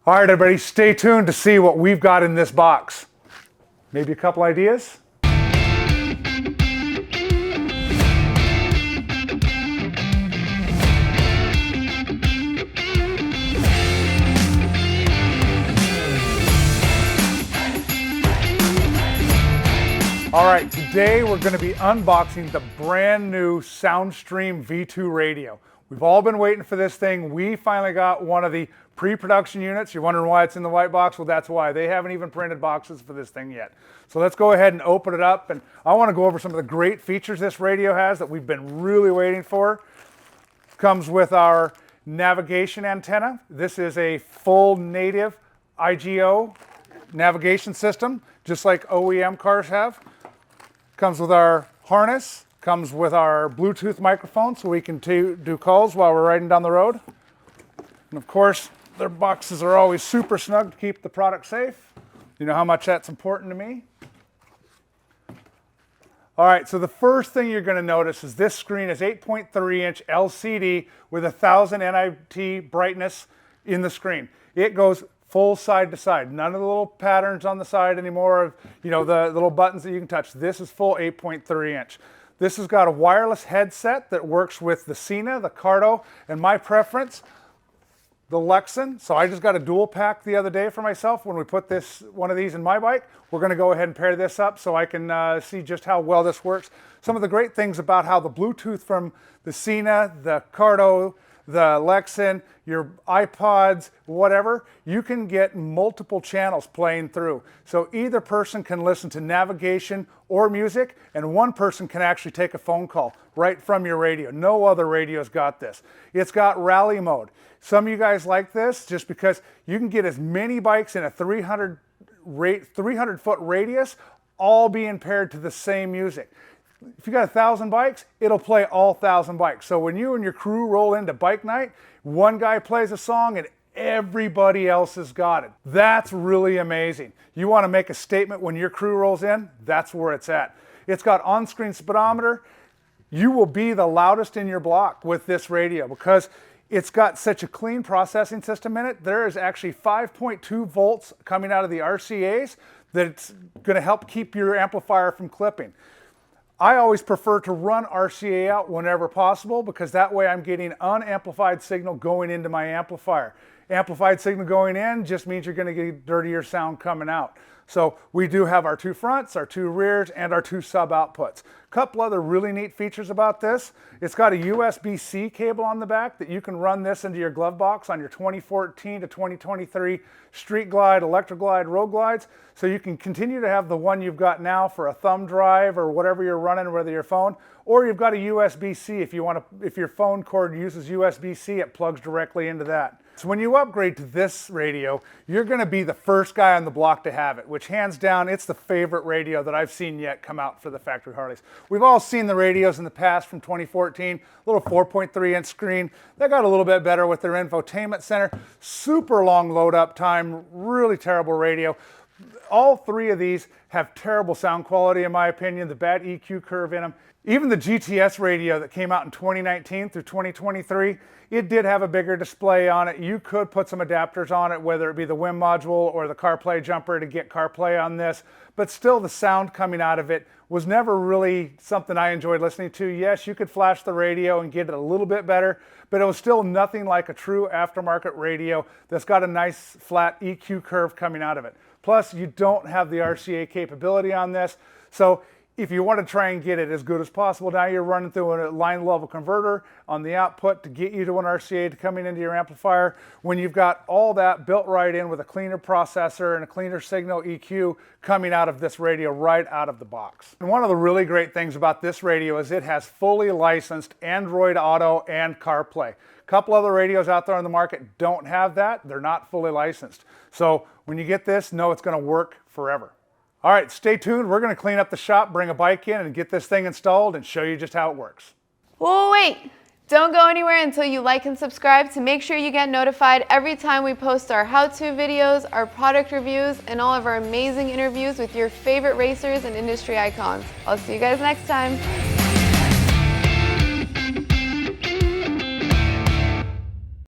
All right, everybody, stay tuned to see what we've got in this box. Maybe a couple ideas? All right, today we're going to be unboxing the brand new Soundstream V2 radio. We've all been waiting for this thing. We finally got one of the pre-production units. You're wondering why it's in the white box? Well, that's why. They haven't even printed boxes for this thing yet. So let's go ahead and open it up. And I want to go over some of the great features this radio has that we've been really waiting for. Comes with our navigation antenna. This is a full native IGO navigation system, just like OEM cars have. Comes with our harness. Comes with our Bluetooth microphone so we can do calls while we're riding down the road. And of course, their boxes are always super snug to keep the product safe. You know how much that's important to me. All right, so the first thing you're going to notice is this screen is 8.3-inch LCD with 1000 nit brightness in the screen. It goes full side to side. None of the little patterns on the side anymore, the little buttons that you can touch. This is full 8.3-inch. This has got a wireless headset that works with the Sena, the Cardo, and my preference, the Lexan. So I just got a dual pack the other day for myself when we put one of these in my bike. We're going to go ahead and pair this up so I can see just how well this works. Some of the great things about how the Bluetooth from the Sena, the Cardo, the Lexan, your iPods, whatever, you can get multiple channels playing through. So either person can listen to navigation or music, and one person can actually take a phone call right from your radio. No other radio's got this. It's got rally mode. Some of you guys like this just because you can get as many bikes in a 300-foot radius, all being paired to the same music. If you got 1,000 bikes, it'll play all 1,000 bikes. So when you and your crew roll into bike night, one guy plays a song and everybody else has got it. That's really amazing. You want to make a statement when your crew rolls in, that's where it's at. It's got on-screen speedometer. You will be the loudest in your block with this radio because it's got such a clean processing system in it. There is actually 5.2 volts coming out of the RCAs that's going to help keep your amplifier from clipping. I always prefer to run RCA out whenever possible because that way I'm getting unamplified signal going into my amplifier. Amplified signal going in just means you're going to get dirtier sound coming out. So we do have our two fronts, our two rears, and our two sub outputs. A couple other really neat features about this. It's got a USB-C cable on the back that you can run this into your glove box on your 2014 to 2023 Street Glide, Electric Glide, Road Glides. So you can continue to have the one you've got now for a thumb drive or whatever you're running, whether your phone, or you've got a USB-C if your phone cord uses USB-C, it plugs directly into that. So when you upgrade to this radio, you're going to be the first guy on the block to have it, which hands down, it's the favorite radio that I've seen yet come out for the factory Harleys. We've all seen the radios in the past from 2014, little 4.3-inch screen. They got a little bit better with their infotainment center. Super long load up time, really terrible radio. All three of these have terrible sound quality in my opinion, the bad EQ curve in them. Even the GTS radio that came out in 2019 through 2023, it did have a bigger display on it. You could put some adapters on it, whether it be the WIM module or the CarPlay jumper to get CarPlay on this, but still the sound coming out of it was never really something I enjoyed listening to. Yes, you could flash the radio and get it a little bit better, but it was still nothing like a true aftermarket radio that's got a nice flat EQ curve coming out of it. Plus, you don't have the RCA capability on this, so if you want to try and get it as good as possible, now you're running through a line level converter on the output to get you to an RCA to coming into your amplifier. When you've got all that built right in with a cleaner processor and a cleaner signal EQ coming out of this radio right out of the box. And one of the really great things about this radio is it has fully licensed Android Auto and CarPlay. A couple other radios out there on the market don't have that. They're not fully licensed. So when you get this, know it's going to work forever. All right, stay tuned. We're going to clean up the shop, bring a bike in, and get this thing installed and show you just how it works. Whoa, wait! Don't go anywhere until you like and subscribe to make sure you get notified every time we post our how-to videos, our product reviews, and all of our amazing interviews with your favorite racers and industry icons. I'll see you guys next time.